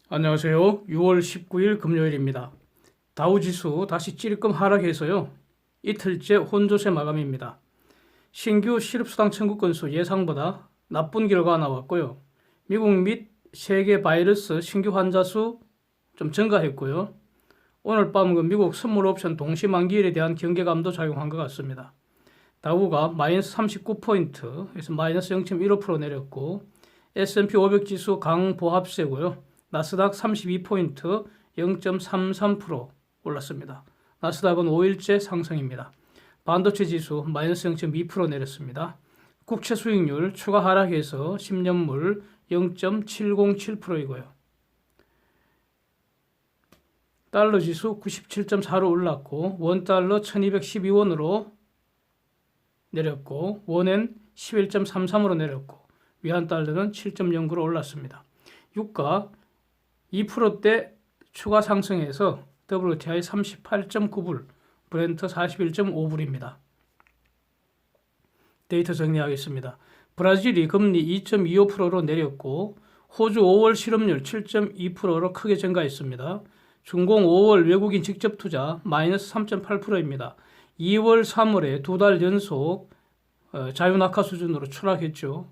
안녕하세요. 6월 19일 금요일입니다. 다우지수 다시 찔끔 하락해서요. 이틀째 혼조세 마감입니다. 신규 실업수당 청구 건수 예상보다 나쁜 결과가 나왔고요. 미국 및 세계 바이러스 신규 환자 수 좀 증가했고요. 오늘 밤은 미국 선물 옵션 동시 만기일에 대한 경계감도 작용한 것 같습니다. 다우가 마이너스 39포인트에서 마이너스 0.15% 내렸고 S&P 500 지수 강보합세고요. 나스닥 32포인트 0.33% 올랐습니다. 나스닥은 5일째 상승입니다. 반도체 지수 마이너스 0.2% 내렸습니다. 국채 수익률 추가 하락해서 10년물 0.707%이고요. 달러 지수 97.4로 올랐고 원달러 1212원으로 내렸고 원엔 11.33으로 내렸고 위안달러는 7.09로 올랐습니다. 유가 2%대 추가 상승해서 WTI 38.9불, 브렌트 41.5불입니다. 데이터 정리하겠습니다. 브라질이 금리 2.25%로 내렸고 호주 5월 실업률 7.2%로 크게 증가했습니다. 중공 5월 외국인 직접 투자 마이너스 3.8%입니다. 2월, 3월에 두 달 연속 자유낙하 수준으로 추락했죠.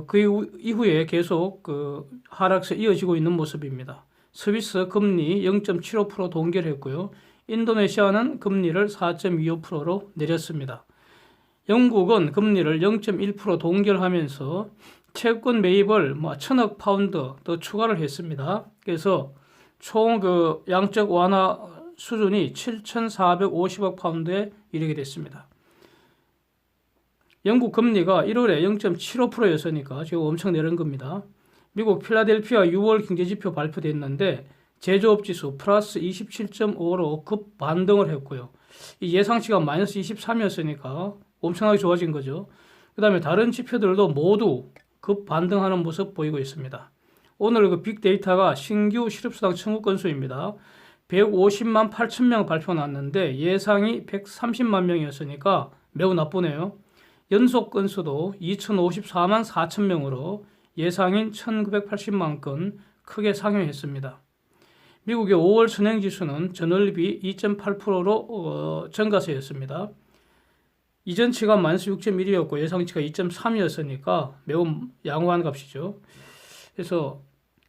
그 이후에 계속 하락세 이어지고 있는 모습입니다. 스위스 금리 0.75% 동결했고요. 인도네시아는 금리를 4.25%로 내렸습니다. 영국은 금리를 0.1% 동결하면서 채권 매입을 1,000억 파운드 더 추가를 했습니다. 그래서 총 양적 완화 수준이 7,450억 파운드에 이르게 됐습니다. 영국 금리가 1월에 0.75%였으니까 지금 엄청 내린 겁니다. 미국 필라델피아 6월 경제지표 발표됐는데 제조업 지수 플러스 27.5로 급 반등을 했고요. 이 예상치가 마이너스 23이었으니까 엄청나게 좋아진 거죠. 그 다음에 다른 지표들도 모두 급 반등하는 모습 보이고 있습니다. 오늘 빅데이터가 신규 실업수당 청구 건수입니다. 150만 8천 명 발표 났는데 예상이 130만 명이었으니까 매우 나쁘네요. 연속 건수도 2,054만 4천 명으로 예상인 1,980만 건 크게 상회했습니다. 미국의 5월 선행지수는 전월비 2.8%로 증가세였습니다. 이전치가 마이너스 6.1이었고 예상치가 2.3이었으니까 매우 양호한 값이죠. 그래서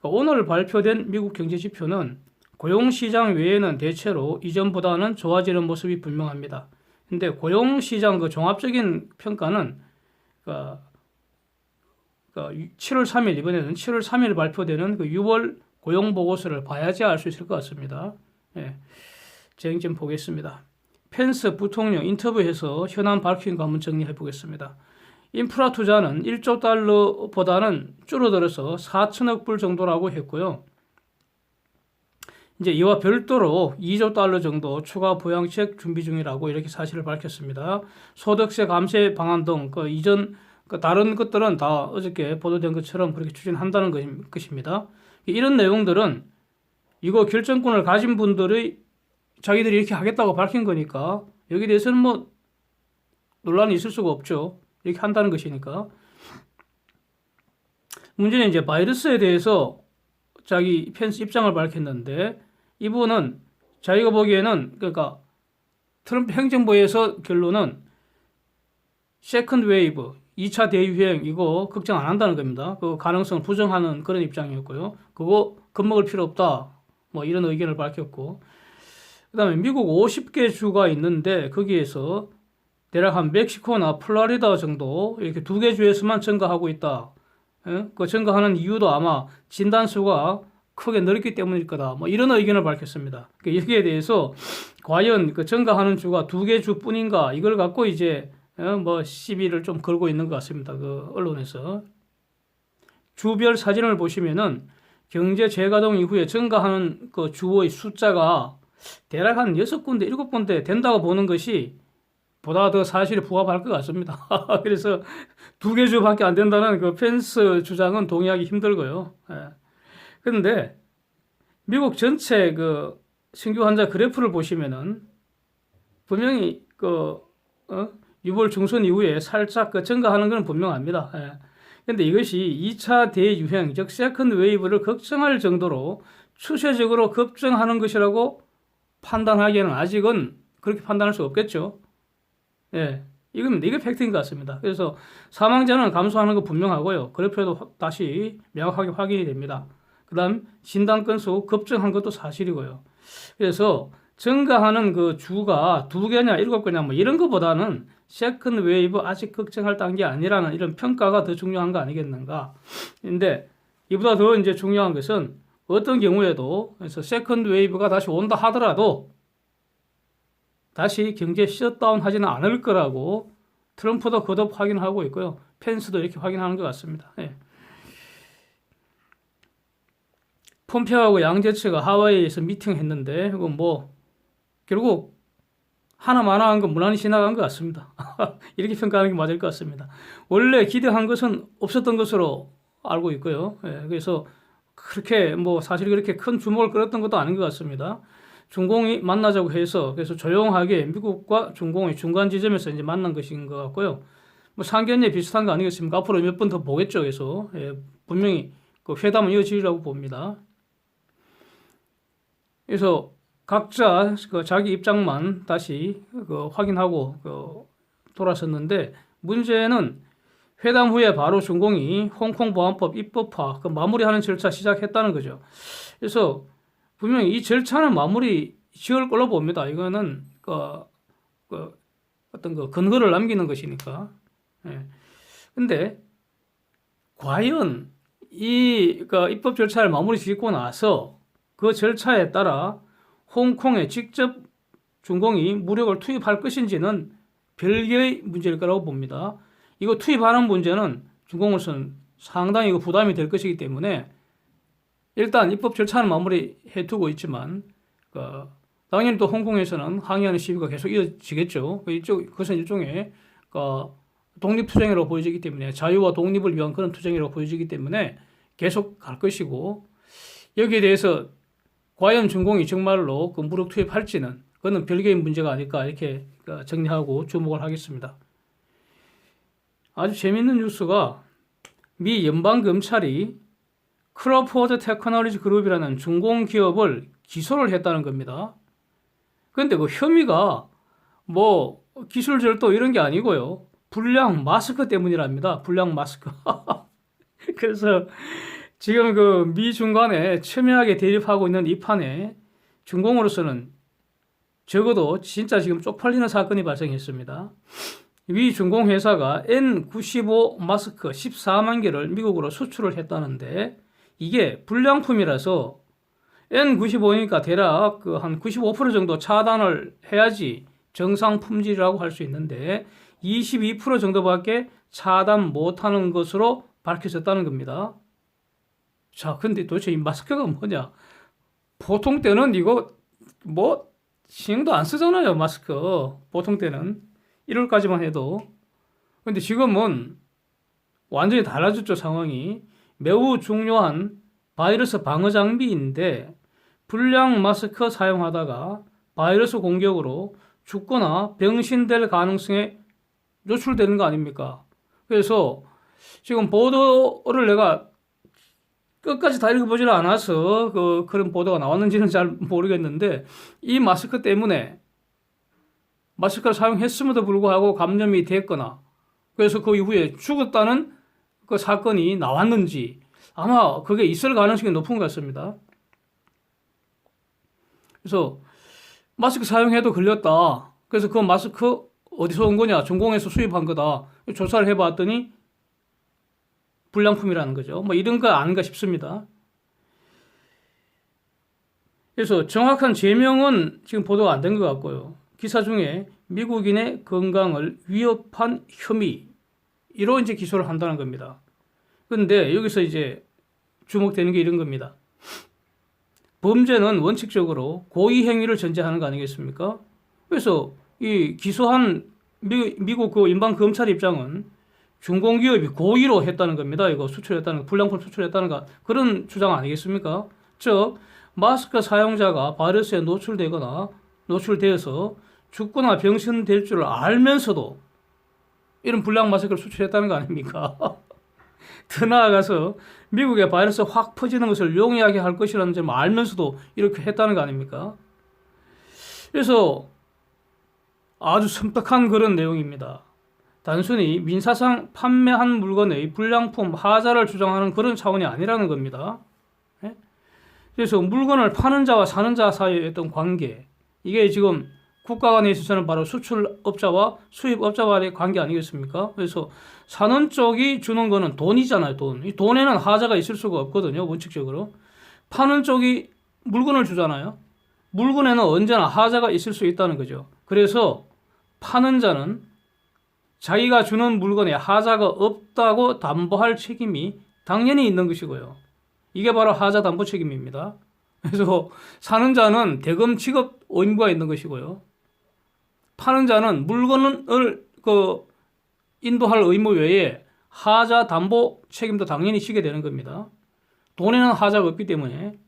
오늘 발표된 미국 경제지표는 고용시장 외에는 대체로 이전보다는 좋아지는 모습이 분명합니다. 근데 고용시장 종합적인 평가는 7월 3일 이번에는 7월 3일 발표되는 6월 고용보고서를 봐야지 알 수 있을 것 같습니다. 예, 진행 좀 보겠습니다. 펜스 부통령 인터뷰에서 현안 밝힌 거 한번 정리해 보겠습니다. 인프라 투자는 1조 달러보다는 줄어들어서 4천억 불 정도라고 했고요. 이제 이와 별도로 2조 달러 정도 추가 보양책 준비 중이라고 이렇게 사실을 밝혔습니다. 소득세 감세 방안 등 이전 다른 것들은 다 어저께 보도된 것처럼 그렇게 추진한다는 것입니다. 이런 내용들은 이거 결정권을 가진 분들이 자기들이 이렇게 하겠다고 밝힌 거니까 여기에 대해서는 논란이 있을 수가 없죠. 이렇게 한다는 것이니까. 문제는 이제 바이러스에 대해서 자기 펜스 입장을 밝혔는데 이분은 자기가 보기에는 그러니까 트럼프 행정부에서 결론은 세컨드 웨이브 2차 대유행 이거 걱정 안 한다는 겁니다. 그 가능성을 부정하는 그런 입장이었고요. 그거 겁먹을 필요 없다. 이런 의견을 밝혔고 그다음에 미국 50개 주가 있는데 거기에서 대략 한 멕시코나 플로리다 정도 이렇게 2개 주에서만 증가하고 있다. 그 증가하는 이유도 아마 진단수가 크게 늘었기 때문일 거다. 이런 의견을 밝혔습니다. 여기에 대해서 과연 증가하는 주가 2개 주뿐인가 이걸 갖고 이제 시비를 좀 걸고 있는 것 같습니다. 언론에서. 주별 사진을 보시면은 경제 재가동 이후에 증가하는 주의 숫자가 대략 한 6군데, 7군데 된다고 보는 것이 보다 더 사실에 부합할 것 같습니다. 그래서 2개 주밖에 안 된다는 펜스 주장은 동의하기 힘들고요. 그런데 미국 전체 신규 환자 그래프를 보시면은 분명히 6월 중순 이후에 살짝 증가하는 건 분명합니다. 근데 이것이 2차 대유행, 즉 세컨드 웨이브를 걱정할 정도로 추세적으로 급증하는 것이라고 판단하기에는 아직은 그렇게 판단할 수 없겠죠. 예. 이게 팩트인 것 같습니다. 그래서 사망자는 감소하는 거 분명하고요. 그래프에도 다시 명확하게 확인이 됩니다. 그 다음 진단 건수 급증한 것도 사실이고요. 그래서 증가하는 그 주가 2개냐 7개냐 뭐 이런 것보다는 세컨드 웨이브 아직 걱정할 단계 아니라는 이런 평가가 더 중요한 거 아니겠는가. 근데 이보다 더 이제 중요한 것은 어떤 경우에도 그래서 세컨드 웨이브가 다시 온다 하더라도 다시 경제 셧다운 하지는 않을 거라고 트럼프도 거듭 확인하고 있고요. 펜스도 이렇게 확인하는 것 같습니다. 예. 폼페오하고 양재츠가 하와이에서 미팅했는데 이거 뭐 결국 하나마나한 건 무난히 지나간 것 같습니다. 이렇게 평가하는 게 맞을 것 같습니다. 원래 기대한 것은 없었던 것으로 알고 있고요. 예. 그래서 그렇게 뭐 사실 그렇게 큰 주목을 끌었던 것도 아닌 것 같습니다. 중공이 만나자고 해서 그래서 조용하게 미국과 중공의 중간 지점에서 이제 만난 것인 것 같고요. 뭐 상견례 비슷한 거 아니겠습니까? 앞으로 몇 번 더 보겠죠. 그래서 예, 분명히 그 회담은 이어지리라고 봅니다. 그래서 각자 그 자기 입장만 다시 그 확인하고 돌아섰는데 문제는 회담 후에 바로 중공이 홍콩 보안법 입법화 그 마무리하는 절차 시작했다는 거죠. 그래서 분명히 이 절차는 마무리 지을 걸로 봅니다. 이거는 어떤 그 근거를 남기는 것이니까. 예. 근데 과연 그 입법 절차를 마무리 짓고 나서 그 절차에 따라 홍콩에 직접 중공이 무력을 투입할 것인지는 별개의 문제일 거라고 봅니다. 이거 투입하는 문제는 중공으로서는 상당히 부담이 될 것이기 때문에 일단 입법 절차는 마무리해 두고 있지만 당연히 또 홍콩에서는 항의하는 시위가 계속 이어지겠죠. 그것은 일종의 독립투쟁이라고 보여지기 때문에 자유와 독립을 위한 그런 투쟁이라고 보여지기 때문에 계속 갈 것이고 여기에 대해서 과연 중공이 정말로 그 무력 투입할지는 그거는 별개의 문제가 아닐까 이렇게 정리하고 주목을 하겠습니다. 아주 재미있는 뉴스가 미 연방검찰이 크로포드 테크놀로지 그룹이라는 중공 기업을 기소를 했다는 겁니다. 그런데 그 혐의가 뭐 기술 절도 이런 게 아니고요. 불량 마스크 때문이랍니다. 불량 마스크. 그래서 지금 그 미 중간에 첨예하게 대립하고 있는 이 판에 중공으로서는 적어도 진짜 지금 쪽팔리는 사건이 발생했습니다. 미 중공 회사가 N95 마스크 14만 개를 미국으로 수출을 했다는데 이게 불량품이라서 N95니까 대략 한 95% 정도 차단을 해야지 정상 품질이라고 할 수 있는데 22% 정도밖에 차단 못하는 것으로 밝혀졌다는 겁니다. 자, 근데 도대체 이 마스크가 뭐냐? 보통 때는 이거 뭐 신경도 안 쓰잖아요, 마스크. 보통 때는 1월까지만 해도. 근데 지금은 완전히 달라졌죠, 상황이. 매우 중요한 바이러스 방어 장비인데 불량 마스크 사용하다가 바이러스 공격으로 죽거나 병신될 가능성에 노출되는 거 아닙니까? 그래서 지금 보도를 내가 끝까지 다 읽어보질 않아서 그런 보도가 나왔는지는 잘 모르겠는데 이 마스크 때문에 마스크를 사용했음에도 불구하고 감염이 됐거나 그래서 그 이후에 죽었다는 그 사건이 나왔는지 아마 그게 있을 가능성이 높은 것 같습니다. 그래서 마스크 사용해도 걸렸다. 그래서 그 마스크 어디서 온 거냐? 중공에서 수입한 거다. 조사를 해봤더니 불량품이라는 거죠. 뭐 이런 거 아닌가 싶습니다. 그래서 정확한 제명은 지금 보도가 안 된 것 같고요. 기사 중에 미국인의 건강을 위협한 혐의로 이제 기소를 한다는 겁니다. 그런데 여기서 이제 주목되는 게 이런 겁니다. 범죄는 원칙적으로 고의 행위를 전제하는 거 아니겠습니까? 그래서 이 기소한 미국 그 연방 검찰 입장은 중공기업이 고의로 했다는 겁니다. 이거 수출했다는 거, 불량품 수출했다는 거 그런 주장 아니겠습니까? 즉 마스크 사용자가 바이러스에 노출되거나 노출되어서 죽거나 병신될 줄 알면서도 이런 불량 마스크를 수출했다는 거 아닙니까? 더 나아가서 미국에 바이러스 확 퍼지는 것을 용이하게 할 것이라는 점을 알면서도 이렇게 했다는 거 아닙니까? 그래서 아주 섬뜩한 그런 내용입니다. 단순히 민사상 판매한 물건의 불량품 하자를 주장하는 그런 차원이 아니라는 겁니다. 예? 그래서 물건을 파는 자와 사는 자 사이의 어떤 관계, 이게 지금 국가 간에 있어서는 바로 수출업자와 수입업자와의 관계 아니겠습니까? 그래서 사는 쪽이 주는 거는 돈이잖아요, 돈. 이 돈에는 하자가 있을 수가 없거든요, 원칙적으로. 파는 쪽이 물건을 주잖아요. 물건에는 언제나 하자가 있을 수 있다는 거죠. 그래서 파는 자는 자기가 주는 물건에 하자가 없다고 담보할 책임이 당연히 있는 것이고요. 이게 바로 하자 담보 책임입니다. 그래서 사는 자는 대금 지급 의무가 있는 것이고요. 파는 자는 물건을 인도할 의무 외에 하자 담보 책임도 당연히 지게 되는 겁니다. 돈에는 하자가 없기 때문에.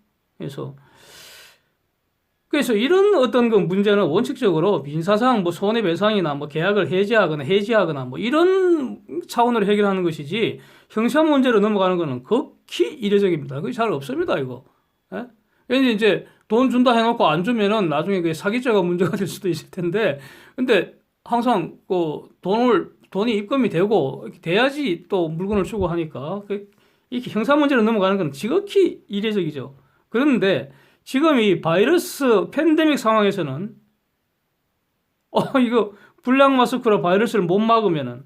그래서 이런 어떤 그 문제는 원칙적으로 민사상 뭐 손해배상이나 뭐 계약을 해지하거나 뭐 이런 차원으로 해결하는 것이지 형사 문제로 넘어가는 것은 극히 이례적입니다. 그게 잘 없습니다, 이거. 예? 왠지 이제 돈 준다 해놓고 안 주면은 나중에 그 사기죄가 문제가 될 수도 있을 텐데, 근데 항상 돈이 입금이 되고 이렇게 돼야지 또 물건을 주고 하니까 이렇게 형사 문제로 넘어가는 건 지극히 이례적이죠. 그런데 지금 이 바이러스 팬데믹 상황에서는 이거 불량 마스크로 바이러스를 못 막으면은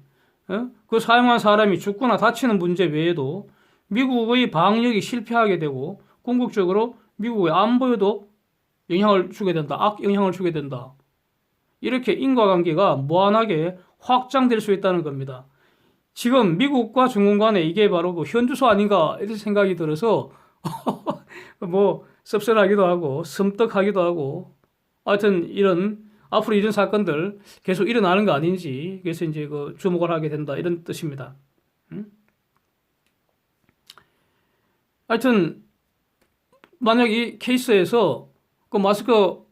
그 사용한 사람이 죽거나 다치는 문제 외에도 미국의 방역이 실패하게 되고 궁극적으로 미국의 안보에도 영향을 주게 된다. 악영향을 주게 된다. 이렇게 인과관계가 무한하게 확장될 수 있다는 겁니다. 지금 미국과 중국 간에 이게 바로 그 현주소 아닌가 이런 생각이 들어서 뭐 씁쓸하기도 하고 섬뜩하기도 하고, 하여튼 앞으로 이런 사건들 계속 일어나는 거 아닌지, 그래서 이제 그 주목을 하게 된다 이런 뜻입니다. 하여튼 만약 이 케이스에서 그 마스크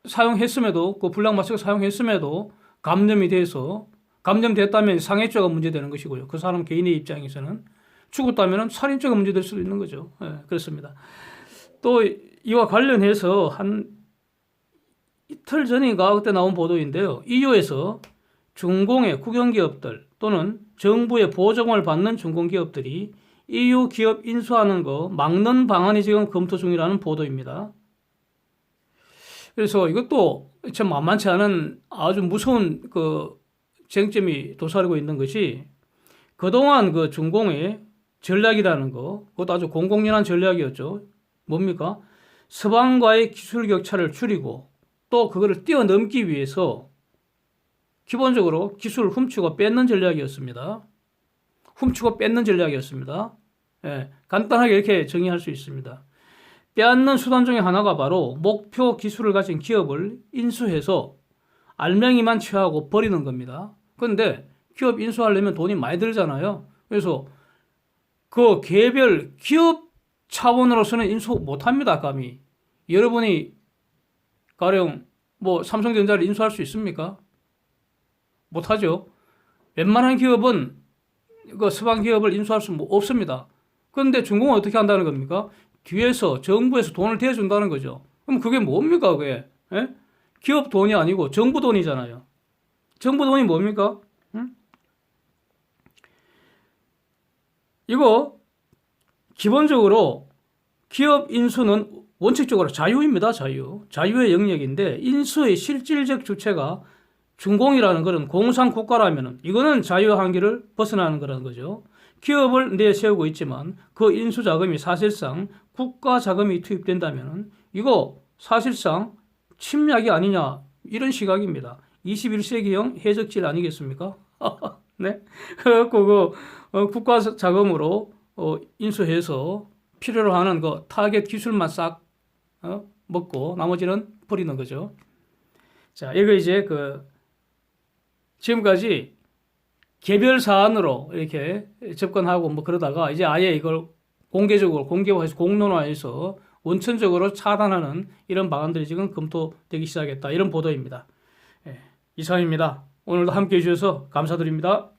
사용했음에도, 그 불량 마스크 사용했음에도 감염됐다면 상해죄가 문제되는 것이고요. 그 사람 개인의 입장에서는 죽었다면 살인죄가 문제될 수도 있는 거죠. 네, 그렇습니다. 또 이와 관련해서 한 이틀 전인가 그때 나온 보도인데요. EU에서 중공의 국영기업들 또는 정부의 보조금을 받는 중공기업들이 EU 기업 인수하는 거 막는 방안이 지금 검토 중이라는 보도입니다. 그래서 이것도 참 만만치 않은 아주 무서운 그 쟁점이 도사리고 있는 것이, 그동안 그 중공의 전략이라는 거, 그것도 아주 공공연한 전략이었죠. 뭡니까? 서방과의 기술 격차를 줄이고 또 그거를 뛰어넘기 위해서 기본적으로 기술을 훔치고 뺏는 전략이었습니다. 예, 간단하게 이렇게 정의할 수 있습니다. 빼앗는 수단 중에 하나가 바로 목표 기술을 가진 기업을 인수해서 알맹이만 취하고 버리는 겁니다. 그런데 기업 인수하려면 돈이 많이 들잖아요. 그래서 그 개별 기업 차원으로서는 인수 못합니다, 감히. 여러분이 가령 뭐 삼성전자를 인수할 수 있습니까? 못하죠. 웬만한 기업은 그 서방 기업을 인수할 수 없습니다. 그런데 중공은 어떻게 한다는 겁니까? 뒤에서 정부에서 돈을 대준다는 거죠. 그럼 그게 뭡니까, 그게? 예? 기업 돈이 아니고 정부 돈이잖아요. 정부 돈이 뭡니까? 응? 이거 기본적으로 기업 인수는 원칙적으로 자유입니다. 자유의 영역인데 인수의 실질적 주체가 중공이라는 것은 공산국가라면 이거는 자유의 한계를 벗어나는 거라는 거죠. 기업을 내세우고 있지만 그 인수 자금이 사실상 국가 자금이 투입된다면 이거 사실상 침략이 아니냐, 이런 시각입니다. 21세기형 해적질 아니겠습니까? 네. 그래갖고 국가 자금으로 인수해서 필요로 하는 그 타겟 기술만 싹 먹고 나머지는 버리는 거죠. 자, 이거 이제 지금까지 개별 사안으로 이렇게 접근하고 뭐 그러다가 이제 아예 이걸 공개적으로 공개화해서 공론화해서 원천적으로 차단하는 이런 방안들이 지금 검토되기 시작했다, 이런 보도입니다. 예, 이상입니다. 오늘도 함께해 주셔서 감사드립니다.